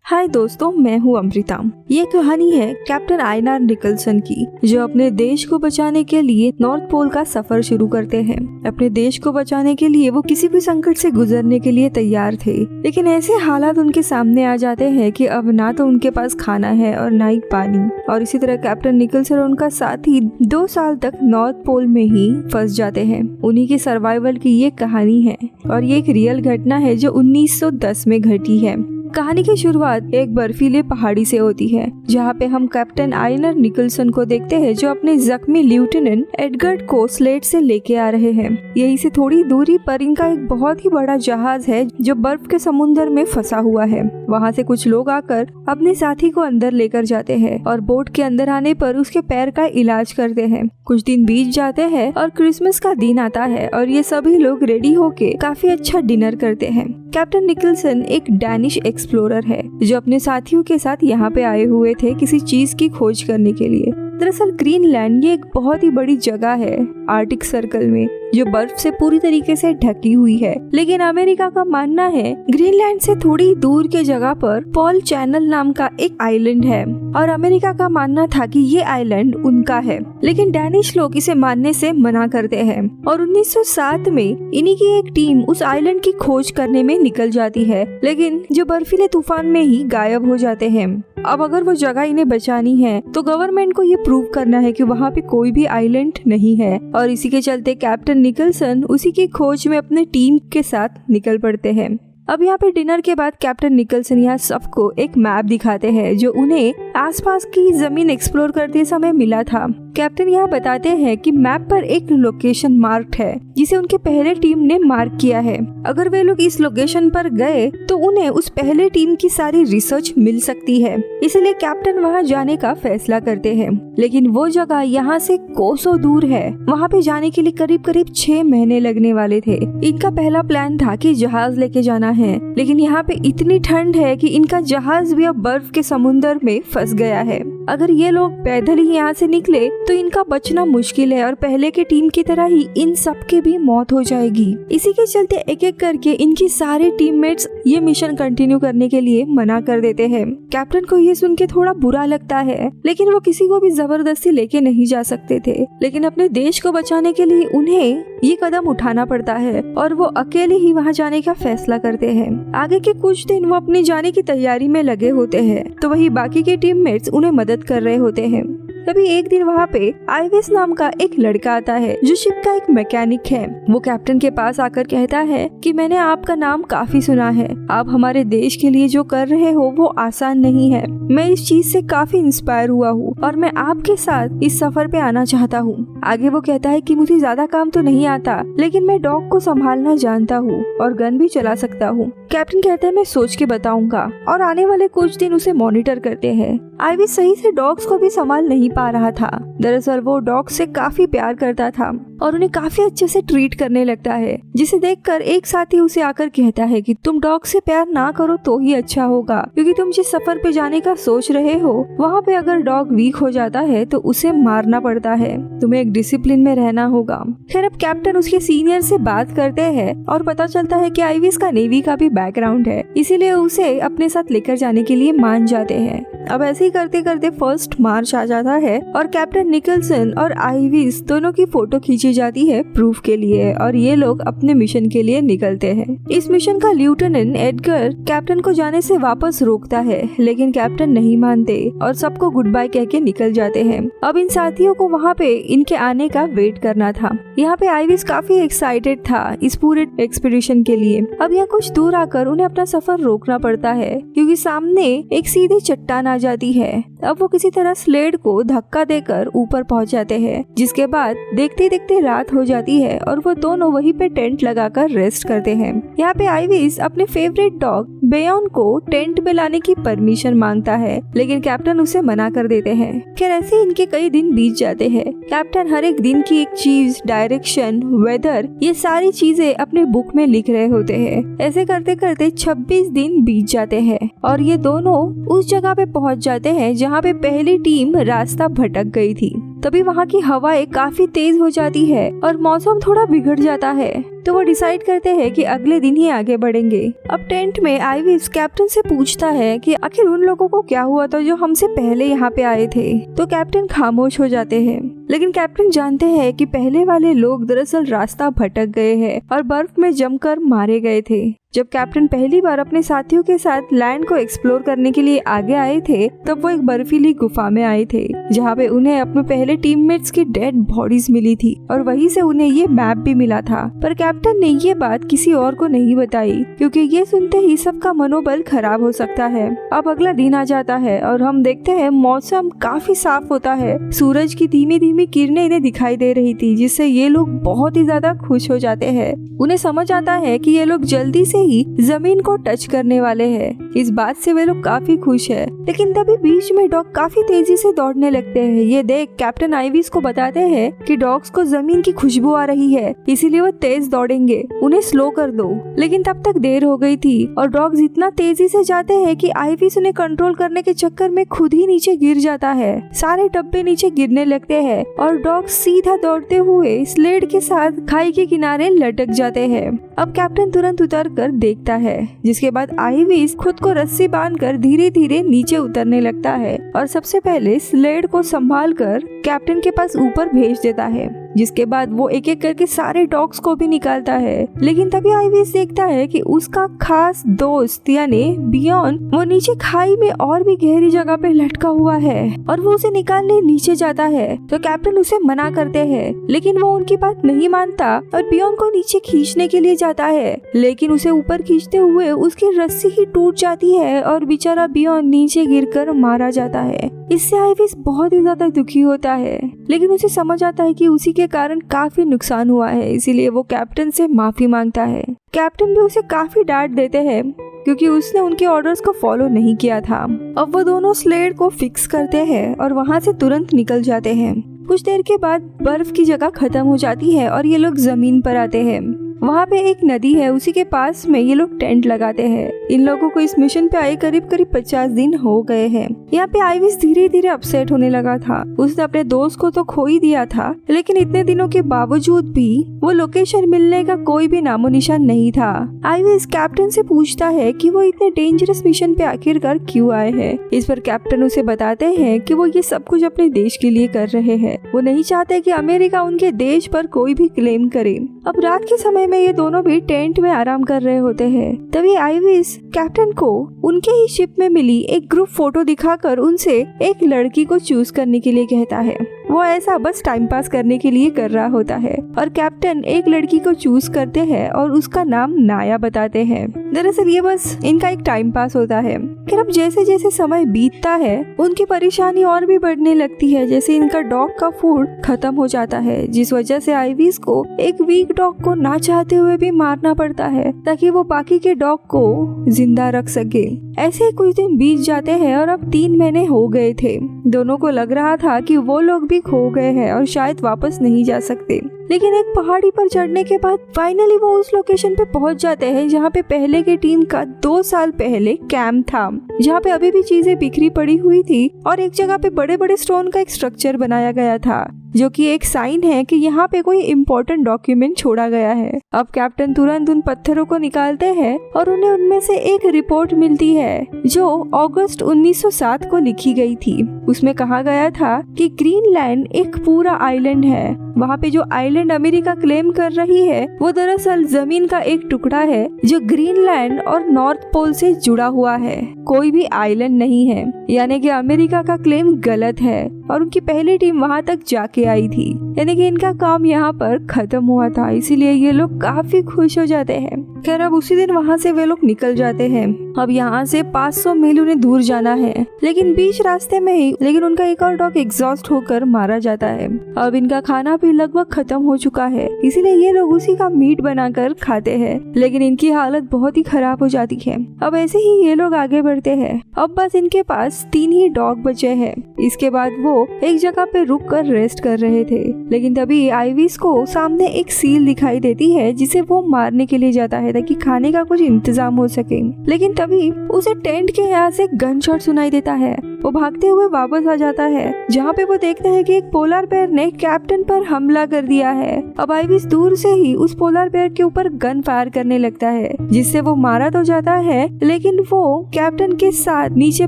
हाय दोस्तों, मैं हूँ अमृता। ये कहानी है कैप्टन आयनार निकल्सन की, जो अपने देश को बचाने के लिए नॉर्थ पोल का सफर शुरू करते हैं। अपने देश को बचाने के लिए वो किसी भी संकट से गुजरने के लिए तैयार थे, लेकिन ऐसे हालात उनके सामने आ जाते हैं कि अब ना तो उनके पास खाना है और ना ही पानी। और इसी तरह कैप्टन निकल्सन और उनका साथी 2 साल तक नॉर्थ पोल में ही फंस जाते हैं। उन्हीं की सर्वाइवल की ये कहानी है और ये एक रियल घटना है जो 1910 में घटी है। कहानी की शुरुआत एक बर्फीले पहाड़ी से होती है, जहाँ पे हम कैप्टन आयनार निकल्सन को देखते हैं, जो अपने जख्मी लेफ्टिनेंट एडगर्ड को स्लेट से लेके आ रहे हैं। यहीं से थोड़ी दूरी पर इनका एक बहुत ही बड़ा जहाज है जो बर्फ के समुद्र में फंसा हुआ है। वहाँ से कुछ लोग आकर अपने साथी को अंदर लेकर जाते हैं और बोट के अंदर आने पर उसके पैर का इलाज करते हैं। कुछ दिन बीत जाते हैं और क्रिसमस का दिन आता है और ये सभी लोग रेडी होके काफी अच्छा डिनर करते हैं। कैप्टन निकल्सन एक डैनिश एक्सप्लोरर है जो अपने साथियों के साथ यहाँ पे आए हुए थे किसी चीज की खोज करने के लिए। दरअसल ग्रीनलैंड ये एक बहुत ही बड़ी जगह है आर्टिक सर्कल में, जो बर्फ से पूरी तरीके से ढकी हुई है। लेकिन अमेरिका का मानना है ग्रीनलैंड से थोड़ी दूर के जगह पर पॉल चैनल नाम का एक आइलैंड है और अमेरिका का मानना था कि ये आइलैंड उनका है। लेकिन डैनिश लोग इसे मानने से मना करते हैं और 1907 में इन्हीं की एक टीम उस आइलैंड की खोज करने में निकल जाती है, लेकिन जो बर्फीले तूफान में ही गायब हो जाते हैं। अब अगर वो जगह इन्हें बचानी है तो गवर्नमेंट को ये प्रूव करना है कि वहाँ पे कोई भी आइलैंड नहीं है, और इसी के चलते कैप्टन निकल्सन उसी की खोज में अपने टीम के साथ निकल पड़ते हैं। अब यहाँ पे डिनर के बाद कैप्टन निकल्सन यहाँ सबको एक मैप दिखाते हैं जो उन्हें आसपास की जमीन एक्सप्लोर करते समय मिला था। कैप्टन यहाँ बताते हैं कि मैप पर एक लोकेशन मार्क्ड है जिसे उनके पहले टीम ने मार्क किया है। अगर वे लोग इस लोकेशन पर गए तो उन्हें उस पहले टीम की सारी रिसर्च मिल सकती है, इसलिए कैप्टन वहाँ जाने का फैसला करते हैं। लेकिन वो जगह यहाँ से कोसों दूर है। वहाँ पे जाने के लिए करीब 6 महीने लगने वाले थे। इनका पहला प्लान था कि जहाज लेके जाना है, लेकिन यहाँ पे इतनी ठंड है कि इनका जहाज भी अब बर्फ के समुद्र में फंस गया है। अगर ये लोग पैदल ही यहाँ से निकले तो इनका बचना मुश्किल है और पहले के टीम की तरह ही इन सब की भी मौत हो जाएगी। इसी के चलते एक एक करके इनकी सारे टीममेट्स ये मिशन कंटिन्यू करने के लिए मना कर देते हैं। कैप्टन को ये सुन के थोड़ा बुरा लगता है, लेकिन वो किसी को भी जबरदस्ती लेके नहीं जा सकते थे। लेकिन अपने देश को बचाने के लिए उन्हें ये कदम उठाना पड़ता है और वो अकेले ही वहाँ जाने का फैसला करते हैं। आगे के कुछ दिन वो अपनी जाने की तैयारी में लगे होते हैं, तो वही बाकी के टीममेट्स उन्हें मदद कर रहे होते हैं। तभी एक दिन वहाँ पे आइविस नाम का एक लड़का आता है जो शिप का एक मैकेनिक है। वो कैप्टन के पास आकर कहता है कि मैंने आपका नाम काफी सुना है, आप हमारे देश के लिए जो कर रहे हो वो आसान नहीं है। मैं इस चीज से काफी इंस्पायर हुआ हूँ और मैं आपके साथ इस सफर पे आना चाहता हूँ। आगे वो कहता है कि मुझे ज्यादा काम तो नहीं आता, लेकिन मैं डॉग को संभालना जानता हूँ और गन भी चला सकता हूँ। कैप्टन कहता है मैं सोच के बताऊंगा, और आने वाले कुछ दिन उसे मॉनिटर करते हैं। आइविस सही से डॉग्स को भी संभाल नहीं पा रहा था। दरअसल वो डॉग से काफी प्यार करता था और उन्हें काफी अच्छे से ट्रीट करने लगता है, जिसे देखकर एक साथी उसे आकर कहता है कि तुम डॉग से प्यार ना करो तो ही अच्छा होगा, क्योंकि तुम जिस सफर पे जाने का सोच रहे हो वहाँ पे अगर डॉग वीक हो जाता है तो उसे मारना पड़ता है। तुम्हें एक डिसिप्लिन में रहना होगा। खैर, अब कैप्टन उसके सीनियर से बात करते हैं और पता चलता है कि आइविस का नेवी का भी बैकग्राउंड है, इसीलिए उसे अपने साथ लेकर जाने के लिए मान जाते हैं। अब ऐसे ही करते करते 1 मार्च आ जाता है और कैप्टन निकल्सन और आइविस दोनों की फोटो खींची जाती है प्रूफ के लिए, और ये लोग अपने मिशन के लिए निकलते हैं। इस मिशन का लेफ्टिनेंट एडगर कैप्टन को जाने से वापस रोकता है, लेकिन कैप्टन नहीं मानते और सबको गुड बाय कह के निकल जाते हैं। अब इन साथियों को वहाँ पे इनके आने का वेट करना था। यहाँ पे आइविस काफी एक्साइटेड था इस पूरे एक्सपीडिशन के लिए। अब यहाँ कुछ दूर आकर उन्हें अपना सफर रोकना पड़ता है, क्योंकि सामने एक सीधी चट्टान आ जाती है। अब वो किसी तरह स्लेड को धक्का देकर ऊपर पहुंच जाते हैं, जिसके बाद देखते देखते रात हो जाती है और वो दोनों वहीं पे टेंट लगाकर रेस्ट करते हैं। यहाँ पे आइविस अपने फेवरेट डॉग बेयॉन को टेंट में लाने की परमिशन मांगता है, लेकिन कैप्टन उसे मना कर देते हैं। खैर, ऐसे इनके कई दिन बीत जाते हैं। कैप्टन हर एक दिन की एक चीज, डायरेक्शन, वेदर, ये सारी चीजें अपने बुक में लिख रहे होते हैं। ऐसे करते करते 26 दिन बीत जाते हैं और ये दोनों उस जगह पे पहुंच जाते हैं जहाँ पे पहली टीम रास्ता भटक गई थी। तभी वहाँ की हवाएं काफी तेज हो जाती है और मौसम थोड़ा बिगड़ जाता है। तो वो डिसाइड करते हैं कि अगले दिन ही आगे बढ़ेंगे। अब टेंट में आइविस कैप्टन से पूछता है कि आखिर उन लोगों को क्या हुआ था जो हमसे पहले यहाँ पे आए थे। तो कैप्टन खामोश हो जाते हैं, लेकिन कैप्टन जानते हैं कि पहले वाले लोग दरअसल रास्ता भटक गए हैं और बर्फ में जमकर मारे गए थे। जब कैप्टन पहली बार अपने साथियों के साथ लैंड को एक्सप्लोर करने के लिए आगे आए थे, तब वो एक बर्फीली गुफा में आए थे जहाँ पे उन्हें अपने पहले टीममेट्स की डेड बॉडीज मिली थी और वहीं से उन्हें ये मैप भी मिला था। पर कैप्टन ने ये बात किसी और को नहीं बताई क्योंकि ये सुनते ही सबका मनोबल खराब हो सकता है। अब अगला दिन आ जाता है और हम देखते हैं मौसम काफी साफ होता है। सूरज की धीमी धीमी किरणें इन्हें दिखाई दे रही थी, जिससे ये लोग बहुत ही ज्यादा खुश हो जाते हैं। उन्हें समझ आता है कि ये लोग जल्दी से ही जमीन को टच करने वाले हैं। इस बात से वे लोग काफी खुश है। लेकिन तभी बीच में डॉग काफी तेजी से दौड़ने लगते हैं। ये देख कैप्टन आइविस को बताते हैं कि डॉग्स को जमीन की खुशबू आ रही है, इसीलिए वो तेज दौड़ेंगे, उन्हें स्लो कर दो। लेकिन तब तक देर हो गई थी और डॉग्स इतना तेजी से जाते हैं कि आइविस उन्हें कंट्रोल करने के चक्कर में खुद ही नीचे गिर जाता है। सारे डब्बे नीचे गिरने लगते हैं और डॉग सीधा दौड़ते हुए स्लेड के साथ खाई के किनारे लटक जाते हैं। अब कैप्टन तुरंत उतर कर देखता है, जिसके बाद आइविस खुद को रस्सी बांधकर धीरे धीरे नीचे उतरने लगता है और सबसे पहले स्लेड को संभालकर कैप्टन के पास ऊपर भेज देता है। जिसके बाद वो एक एक करके सारे डॉग्स को भी निकालता है। लेकिन तभी आइविस देखता है कि उसका खास दोस्त यानी बियॉन वो नीचे खाई में और भी गहरी जगह पे लटका हुआ है और वो उसे निकालने नीचे जाता है। तो कैप्टन उसे मना करते हैं, लेकिन वो उनकी बात नहीं मानता और बियॉन को नीचे खींचने के लिए जाता है। लेकिन उसे ऊपर खींचते हुए उसकी रस्सी ही टूट जाती है और बेचारा बियॉन नीचे गिरकर मारा जाता है। इससे आइविस बहुत ही ज्यादा दुखी होता है, लेकिन उसे समझ आता है कि उसी के कारण काफी नुकसान हुआ है, इसीलिए वो कैप्टन से माफी मांगता है। कैप्टन भी उसे काफी डांट देते हैं क्योंकि उसने उनके ऑर्डर्स को फॉलो नहीं किया था। अब वो दोनों स्लेड को फिक्स करते हैं और वहाँ से तुरंत निकल जाते हैं। कुछ देर के बाद बर्फ की जगह खत्म हो जाती है और ये लोग जमीन पर आते हैं। वहाँ पे एक नदी है, उसी के पास में ये लोग टेंट लगाते हैं। इन लोगों को इस मिशन पे आए करीब 50 दिन हो गए हैं। यहाँ पे आइविस धीरे धीरे अपसेट होने लगा था। उसने अपने दोस्त को तो खो ही दिया था, लेकिन इतने दिनों के बावजूद भी वो लोकेशन मिलने का कोई भी नामो निशान नहीं था। आइविस कैप्टन से पूछता है कि वो इतने डेंजरस मिशन पे आखिरकार क्यों आए हैं। इस पर कैप्टन उसे बताते हैं कि वो ये सब कुछ अपने देश के लिए कर रहे हैं। वो नहीं चाहते कि अमेरिका उनके देश पर कोई भी क्लेम करे। अब रात के समय में ये दोनों भी टेंट में आराम कर रहे होते हैं। तभी आइविस कैप्टन को उनके ही शिप में मिली एक ग्रुप फोटो दिखाकर उनसे एक लड़की को चूज करने के लिए कहता है। वो ऐसा बस टाइम पास करने के लिए कर रहा होता है और कैप्टन एक लड़की को चूज करते हैं और उसका नाम नाया बताते हैं। दरअसल ये बस इनका एक टाइम पास होता है। फिर अब जैसे जैसे समय बीतता है उनकी परेशानी और भी बढ़ने लगती है। जैसे इनका डॉग का फूड खत्म हो जाता है, जिस वजह से आइविस को एक वीक डॉग को ना चाहते हुए भी मारना पड़ता है ताकि वो बाकी के डॉग को जिंदा रख सके। ऐसे ही कुछ दिन बीत जाते हैं और अब 3 महीने हो गए थे। दोनों को लग रहा था कि वो लोग भी खो गए हैं और शायद वापस नहीं जा सकते। लेकिन एक पहाड़ी पर चढ़ने के बाद फाइनली वो उस लोकेशन पे पहुंच जाते हैं जहाँ पे पहले की टीम का 2 साल पहले कैंप था, जहाँ पे अभी भी चीजें बिखरी पड़ी हुई थी और एक जगह पे बड़े बड़े स्टोन का एक स्ट्रक्चर बनाया गया था, जो कि एक साइन है कि यहाँ पे कोई इम्पोर्टेंट डॉक्यूमेंट छोड़ा गया है। अब कैप्टन तुरंत उन पत्थरों को निकालते हैं और उन्हें उनमें से एक रिपोर्ट मिलती है जो अगस्त 1907 को लिखी गई थी। उसमें कहा गया था कि ग्रीनलैंड एक पूरा आइलैंड है। वहाँ पे जो आइलैंड अमेरिका क्लेम कर रही है वो दरअसल जमीन का एक टुकड़ा है जो ग्रीनलैंड और नॉर्थ पोल से जुड़ा हुआ है, कोई भी आइलैंड नहीं है। यानी कि अमेरिका का क्लेम गलत है और उनकी पहली टीम वहाँ तक जाके आई थी, यानी कि इनका काम यहाँ पर खत्म हुआ था। इसीलिए ये लोग काफी खुश हो जाते हैं। खैर अब उसी दिन वहाँ से वे लोग निकल जाते हैं। अब यहाँ से 500 मील उन्हें दूर जाना है, लेकिन बीच रास्ते में ही उनका एक और डॉग एग्जॉस्ट होकर मारा जाता है। अब इनका खाना भी लगभग खत्म हो चुका है, इसीलिए ये लोग उसी का मीट बनाकर खाते हैं, लेकिन इनकी हालत बहुत ही खराब हो जाती है। अब ऐसे ही ये लोग आगे बढ़ते हैं। अब बस इनके पास 3 ही डॉग बचे हैं। इसके बाद वो एक जगह पे रुक कर रेस्ट कर रहे थे, लेकिन तभी आइविस को सामने एक सील दिखाई देती है जिसे वो मारने के लिए जाता है ताकि खाने का कुछ इंतजाम हो सके। लेकिन तभी उसे टेंट के यहाँ से गन शॉट सुनाई देता है वो भागते हुए वापस आ जाता है, जहाँ पे वो देखता है कि एक पोलर बेयर ने कैप्टन पर हमला कर दिया है। अब आइविस दूर से ही उस पोलर बेयर के ऊपर गन फायर करने लगता है, जिससे वो मारा तो जाता है, लेकिन वो कैप्टन के साथ नीचे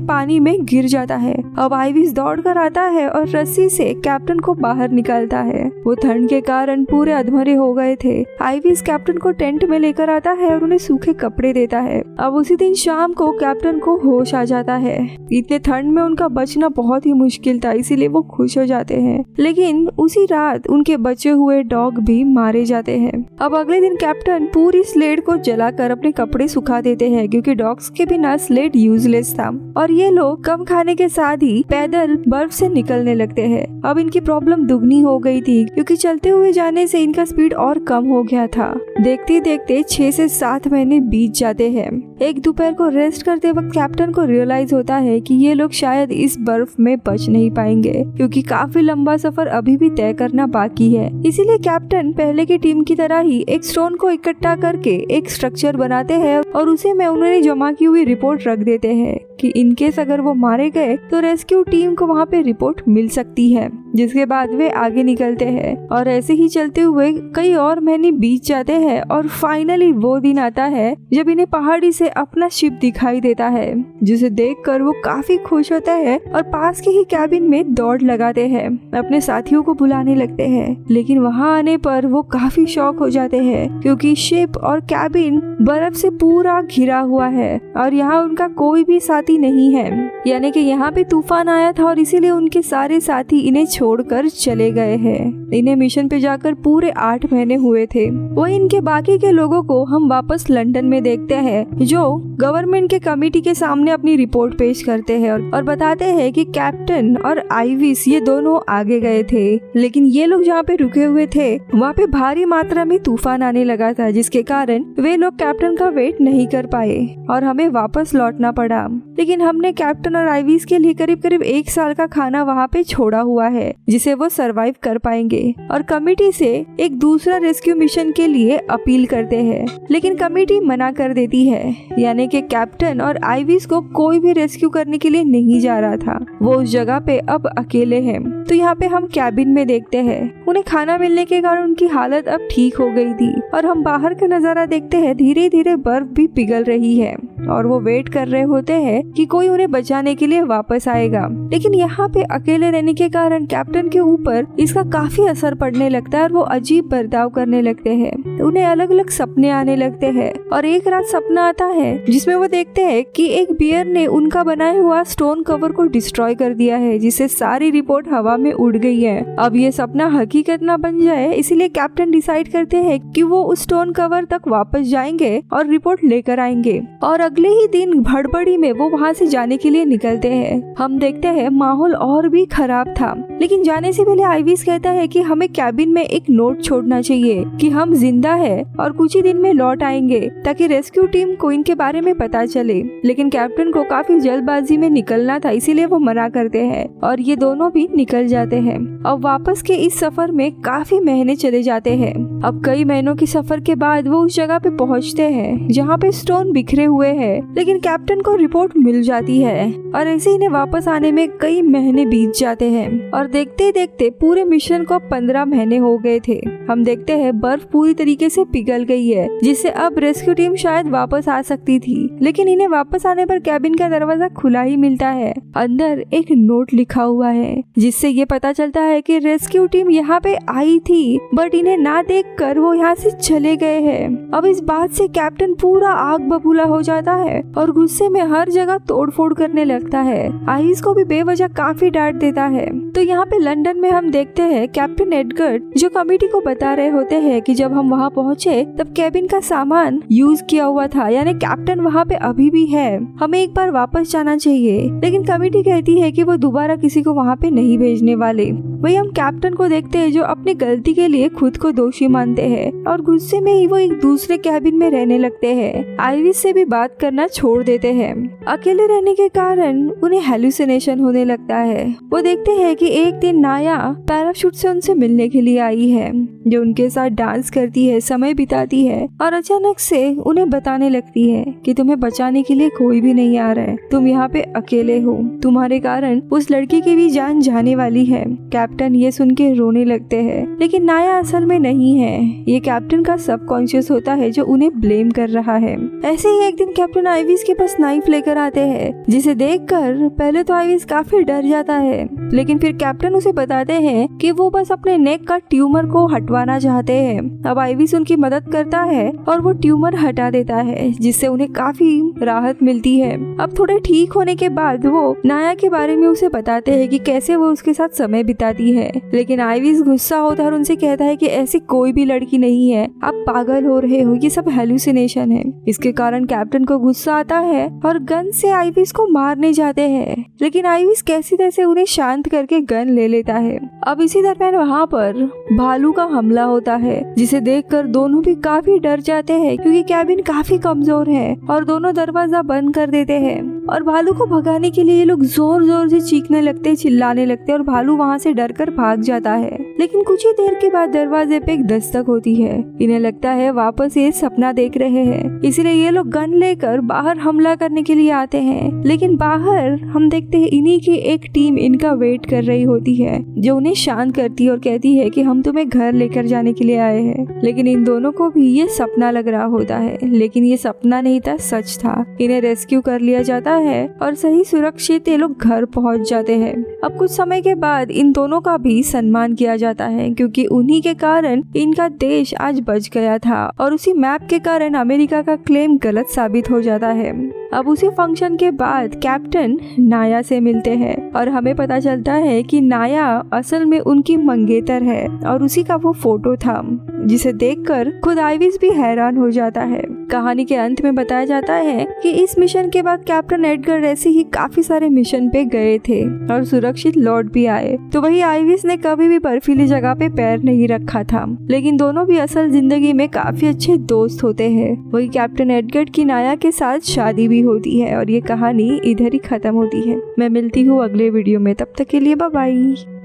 पानी में गिर जाता है। अब आइविस दौड़ कर आता है और रस्सी से कैप्टन को बाहर निकालता है। वो ठंड के कारण पूरे अधमरे हो गए थे। आइविस कैप्टन को टेंट में लेकर आता है और उन्हें सूखे कपड़े देता है। अब उसी दिन शाम को कैप्टन को होश आ जाता है। इतने ठंड में उनका बचना बहुत ही मुश्किल था, इसीलिए वो खुश हो जाते हैं, लेकिन उसी रात उनके बचे हुए डॉग भी मारे जाते हैं। अब अगले दिन कैप्टन पूरी स्लेट को जलाकर अपने कपड़े सुखा देते हैं, क्योंकि डॉग्स के बिना स्लेट यूजलेस था। और ये लोग कम खाने के साथ ही पैदल बर्फ से निकलने लगते हैं। अब इनकी प्रॉब्लम दुगनी हो गई थी, क्योंकि चलते हुए जाने से इनका स्पीड और कम हो गया था। देखते देखते 6 से 7 महीने बीत जाते हैं। एक दोपहर को रेस्ट करते वक्त कैप्टन को रियलाइज होता है कि ये लोग शायद इस बर्फ में बच नहीं पाएंगे, क्योंकि काफी लंबा सफर अभी भी तय करना बाकी है। इसीलिए कैप्टन पहले की टीम की तरह ही एक स्टोन को इकट्ठा करके एक स्ट्रक्चर बनाते हैं और उसी में उन्होंने जमा की हुई रिपोर्ट रख देते हैं कि इनकेस अगर वो मारे गए तो रेस्क्यू टीम को वहाँ पे रिपोर्ट मिल सकती है, जिसके बाद वे आगे निकलते हैं। और ऐसे ही चलते हुए कई और महीने बीत जाते हैं और फाइनली वो दिन आता है जब इन्हें पहाड़ी से अपना शिप दिखाई देता है, जिसे देखकर वो काफी खुश होता है और पास के ही कैबिन में दौड़ लगाते हैं, अपने साथियों को बुलाने लगते हैं। लेकिन वहाँ आने पर वो काफी शॉक हो जाते हैं, क्योंकि शिप और कैबिन बर्फ से पूरा घिरा हुआ है और यहाँ उनका कोई भी साथी नहीं है। यानी कि यहाँ पे तूफान आया था और इसीलिए उनके सारे साथी इन्हें छोड़कर चले गए हैं। इन्हें मिशन पे जाकर पूरे 8 महीने हुए थे। वही इनके बाकी के लोगों को हम वापस लंदन में देखते हैं, जो गवर्नमेंट के कमेटी के सामने अपनी रिपोर्ट पेश करते हैं और बताते हैं कि कैप्टन और आइविस ये दोनों आगे गए थे, लेकिन ये लोग जहाँ पे रुके हुए थे वहाँ पे भारी मात्रा में तूफान आने लगा था, जिसके कारण वे लोग कैप्टन का वेट नहीं कर पाए और हमें वापस लौटना पड़ा। लेकिन हमने कैप्टन और आइविस के लिए करीब करीब 1 साल का खाना वहाँ पे छोड़ा हुआ है, जिसे वो सरवाइव कर पाएंगे। और कमेटी से एक दूसरा रेस्क्यू मिशन के लिए अपील करते हैं, लेकिन कमेटी मना कर देती है। यानी कि कैप्टन और आइविस को कोई भी रेस्क्यू करने के लिए नहीं जा रहा था, वो उस जगह पे अब अकेले हैं। तो यहाँ पे हम कैबिन में देखते हैं, उन्हें खाना मिलने के कारण उनकी हालत अब ठीक हो गई थी। और हम बाहर का नजारा देखते हैं, धीरे धीरे बर्फ भी पिघल रही है और वो वेट कर रहे होते हैं कि कोई उन्हें बचाने के लिए वापस आएगा। लेकिन यहाँ पे अकेले रहने के कारण कैप्टन के ऊपर इसका काफी असर पड़ने लगता है और वो अजीब बर्ताव करने लगते हैं। उन्हें अलग अलग सपने आने लगते हैं और एक रात सपना आता है जिसमें वो देखते हैं कि एक बियर ने उनका बनाया हुआ स्टोन कवर को डिस्ट्रॉय कर दिया है, जिससे सारी रिपोर्ट हवा में उड़ गई है। अब ये सपना हकीकत ना बन जाए, इसीलिए कैप्टन डिसाइड करते हैं कि वो उस स्टोन कवर तक वापस जाएंगे और रिपोर्ट लेकर आएंगे। और अगले ही दिन भड़बड़ी में वो वहाँ से जाने के लिए निकलते हैं। हम देखते हैं माहौल और भी खराब था, लेकिन जाने से पहले आइविस कहता है कि हमें कैबिन में एक नोट छोड़ना चाहिए कि हम जिंदा है और कुछ ही दिन में लौट आएंगे, ताकि रेस्क्यू टीम को इनके बारे में पता चले। लेकिन कैप्टन को काफी जल्दबाजी में निकलना था, इसीलिए वो मना करते हैं और ये दोनों भी निकल जाते हैं। अब वापस के इस सफर में काफी महीने चले जाते हैं। अब कई महीनों के सफर के बाद वो उस जगह पे पहुँचते हैं जहाँ पे स्टोन बिखरे हुए हैं, लेकिन कैप्टन को रिपोर्ट मिल जाती है और ऐसे इन्हें वापस आने में कई महीने बीत जाते हैं। और देखते देखते पूरे मिशन को 15 महीने हो गए थे। हम देखते हैं बर्फ पूरी तरीके से पिघल गई है, जिससे अब रेस्क्यू टीम शायद वापस आ सकती थी। लेकिन इन्हें वापस आने पर कैबिन का दरवाजा खुला ही मिलता है। अंदर एक नोट लिखा हुआ है, जिससे ये पता चलता है कि रेस्क्यू टीम यहाँ पे आई थी, बट इन्हें ना देखकर वो यहाँ से चले गए हैं। अब इस बात से कैप्टन पूरा आग बबूला हो जाता है और गुस्से में हर जगह तोड़फोड़ करने लगता है। आइस को भी बेवजह काफी डांट देता है। तो यहाँ पे लंदन में हम देखते हैं कैप्टन एडगर्ड जो कमेटी को बता रहे होते हैं कि जब हम वहाँ पहुँचे तब कैबिन का सामान यूज किया हुआ था, यानी कैप्टन वहाँ पे अभी भी है, हमें एक बार वापस जाना चाहिए। लेकिन कमेटी कहती है कि वो दोबारा किसी को वहाँ पे नहीं भेजने वाले। वही हम कैप्टन को देखते हैं जो अपनी गलती के लिए खुद को दोषी मानते हैं और गुस्से में ही वो एक दूसरे कैबिन में रहने लगते हैं। आइविस से भी बात करना छोड़ देते हैं। अकेले रहने के कारण उन्हें हेलुसिनेशन होने लगता है। वो देखते हैं कि एक दिन नाया पैराशूट से उनसे मिलने के लिए आई है। जो उनके साथ डांस करती है, समय बिताती है और अचानक से उन्हें बताने लगती है कि तुम्हें बचाने के लिए कोई भी नहीं आ रहा है, तुम यहाँ पे अकेले हो, तुम्हारे कारण उस लड़की की भी जान जाने वाली है। कैप्टन ये सुन के रोने लगते हैं, लेकिन नाया असल में नहीं है, ये कैप्टन का सबकॉन्शियस होता है जो उन्हें ब्लेम कर रहा है। ऐसे ही एक दिन कैप्टन आइविस के पास नाइफ लेकर आते हैं, जिसे देखकर पहले तो आइविस काफी डर जाता है, लेकिन फिर कैप्टन उसे बताते हैं कि वो बस अपने नेक का ट्यूमर को हटवाना चाहते हैं। अब आइविस उनकी मदद करता है और वो ट्यूमर हटा देता है, जिससे उन्हें काफी राहत मिलती है। अब थोड़े ठीक होने के बाद वो नाया के बारे में उसे बताते हैं कि कैसे वो उसके साथ समय बिताती है, लेकिन आइविस गुस्सा होता है और उनसे कहता है कि ऐसी कोई भी लड़की नहीं है, आप पागल हो रहे हो, ये सब हेलुसिनेशन है। इसके कारण कैप्टन को गुस्सा आता है और गन से आइविस को मारने जाते हैं, लेकिन आइविस कैसे तैसे उन्हें शांत करके गन ले लेता है। अब इसी दरम्यान वहाँ पर भालू का हमला होता है, जिसे देखकर दोनों भी काफी डर जाते हैं, क्योंकि कैबिन काफी कमजोर है और दोनों दरवाजा बंद कर देते हैं। और भालू को भगाने के लिए ये लोग जोर जोर से चीखने लगते, चिल्लाने लगते और भालू वहाँ से डरकर भाग जाता है। लेकिन कुछ ही देर के बाद दरवाजे पे एक दस्तक होती है। इन्हें लगता है वापस ये सपना देख रहे हैं, इसलिए ये लोग गन लेकर बाहर हमला करने के लिए आते हैं। लेकिन बाहर हम देखते हैं इन्हीं की एक टीम इनका वेट कर रही होती है, जो उन्हें शांत करती है और कहती है कि हम तुम्हें घर लेकर जाने के लिए आए हैं। लेकिन इन दोनों को भी ये सपना लग रहा होता है, लेकिन ये सपना नहीं था, सच था। इन्हें रेस्क्यू कर लिया जाता है और सही सुरक्षित ये लोग घर पहुंच जाते हैं। अब कुछ समय के बाद इन दोनों का भी सम्मान किया जाता है, क्योंकि उन्हीं के कारण इनका देश आज बच गया था और उसी मैप के कारण अमेरिका का क्लेम गलत साबित हो जाता है। अब उसी फंक्शन के बाद कैप्टन नाया से मिलते हैं और हमें पता चलता है कि नाया असल में उनकी मंगेतर है और उसी का वो फोटो था, जिसे देखकर खुद आइविस भी हैरान हो जाता है। कहानी के अंत में बताया जाता है कि इस मिशन के बाद कैप्टन एडगर ऐसे ही काफी सारे मिशन पे गए थे और सुरक्षित लौट भी आए, तो वही आइविस ने कभी भी बर्फीली जगह पे पैर नहीं रखा था। लेकिन दोनों भी असल जिंदगी में काफी अच्छे दोस्त होते हैं। वही कैप्टन एडगर की नाया के साथ शादी भी होती है और ये कहानी इधर ही खत्म होती है। मैं मिलती हूँ अगले वीडियो में, तब तक के लिए बाय बाय।